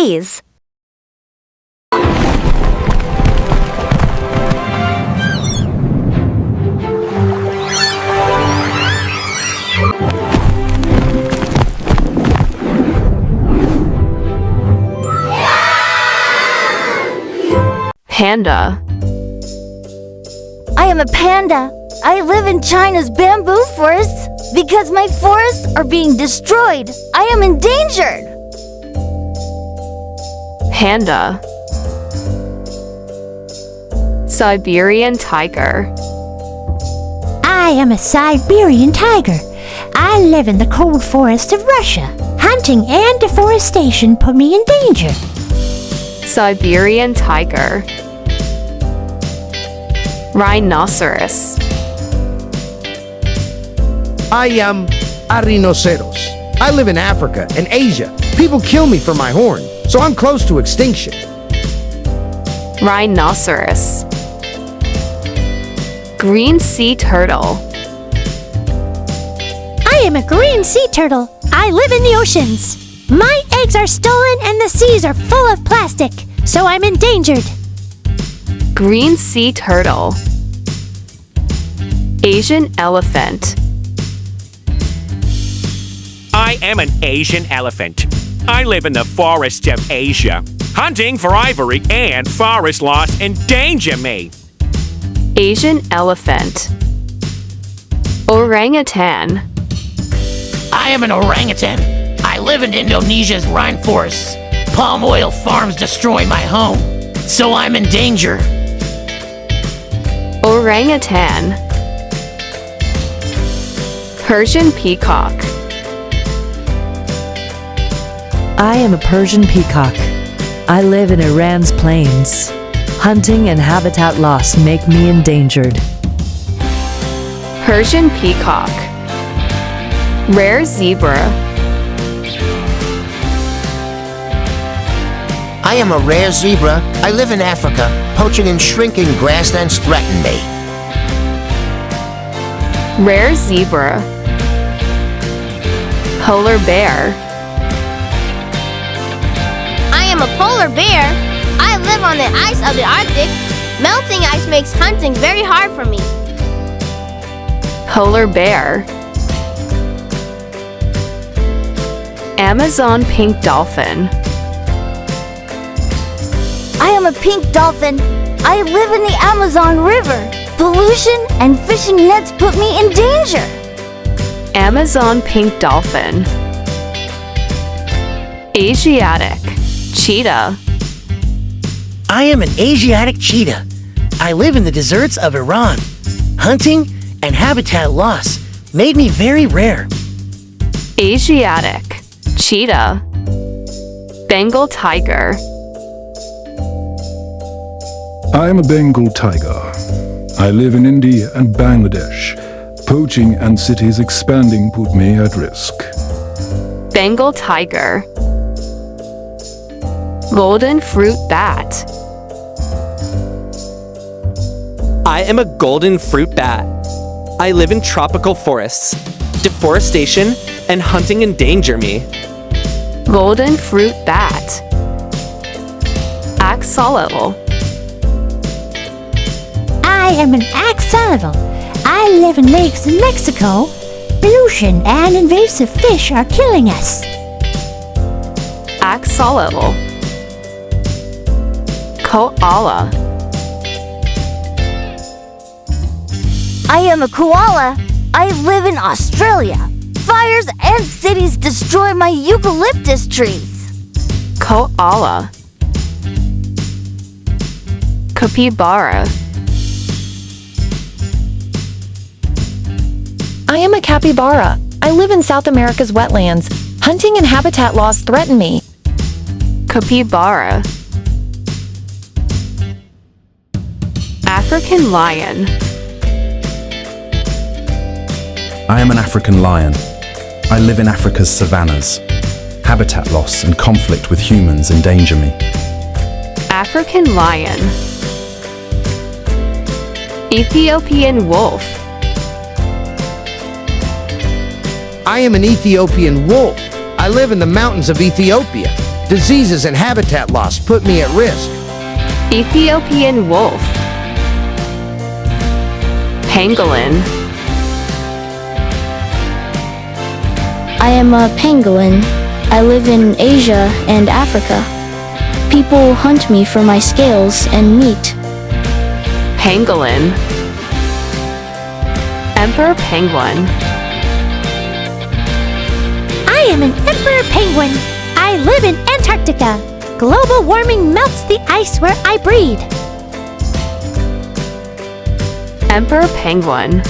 trees. Panda. I am a panda. I live in China's bamboo forests because my forests are being destroyed. I am endangered. Panda. Siberian Tiger. I am a Siberian tiger. I live in the cold forest of Russia. Hunting and deforestation put me in danger. Siberian Tiger. Rhinoceros. I am a Rhinoceros. I live in Africa and Asia. People kill me for my horn, so I'm close to extinction. Rhinoceros. Green sea turtle. I am a green sea turtle. I live in the oceans. My eggs are stolen and the seas are full of plastic, so I'm endangered. Green sea turtle. Asian elephant. I am an Asian elephant. I live in the forests of Asia. Hunting for ivory and forest loss endanger me. Asian elephant. Orangutan. I am an orangutan. I live in Indonesia's rainforests. Palm oil farms destroy my home, so I'm in danger. Orangutan. Persian peacock. I am a Persian peacock. I live in Iran's plains. Hunting and habitat loss make me endangered. Persian peacock. Rare zebra. I am a rare zebra. I live in Africa. Poaching and shrinking grasslands threaten me. Rare zebra. Polar bear. I am a polar bear. I live on the ice of the Arctic. Melting ice makes hunting very hard for me. Polar bear. Amazon pink dolphin. I am a pink dolphin. I live in the Amazon River. Pollution and fishing nets put me in danger. Amazon pink dolphin. Asiatic cheetah. I am an Asiatic cheetah. I live in the deserts of Iran. Hunting and habitat loss made me very rare. Asiatic cheetah. Bengal tiger. I am a Bengal tiger. I live in India and Bangladesh. Poaching and cities expanding put me at risk. Bengal tiger. Golden fruit bat. I am a golden fruit bat. I live in tropical forests. Deforestation and hunting endanger me. Golden fruit bat. Axolotl. I am an axolotl. I live in lakes in Mexico. Pollution and invasive fish are killing us. Axolotl. Koala. I am a koala. I live in Australia. Fires and cities destroy my eucalyptus trees. Koala. Capybara. I am a capybara. I live in South America's wetlands. Hunting and habitat loss threaten me. Capybara. African lion. I am an African lion. I live in Africa's savannas. Habitat loss and conflict with humans endanger me. African lion. Ethiopian wolf. I am an Ethiopian wolf. I live in the mountains of Ethiopia. Diseases and habitat loss put me at risk. Ethiopian Wolf. Pangolin. I am a pangolin. I live in Asia and Africa. People hunt me for my scales and meat. Pangolin. Emperor penguin. I am an emperor penguin. I live in Antarctica. Global warming melts the ice where I breed. Emperor penguin.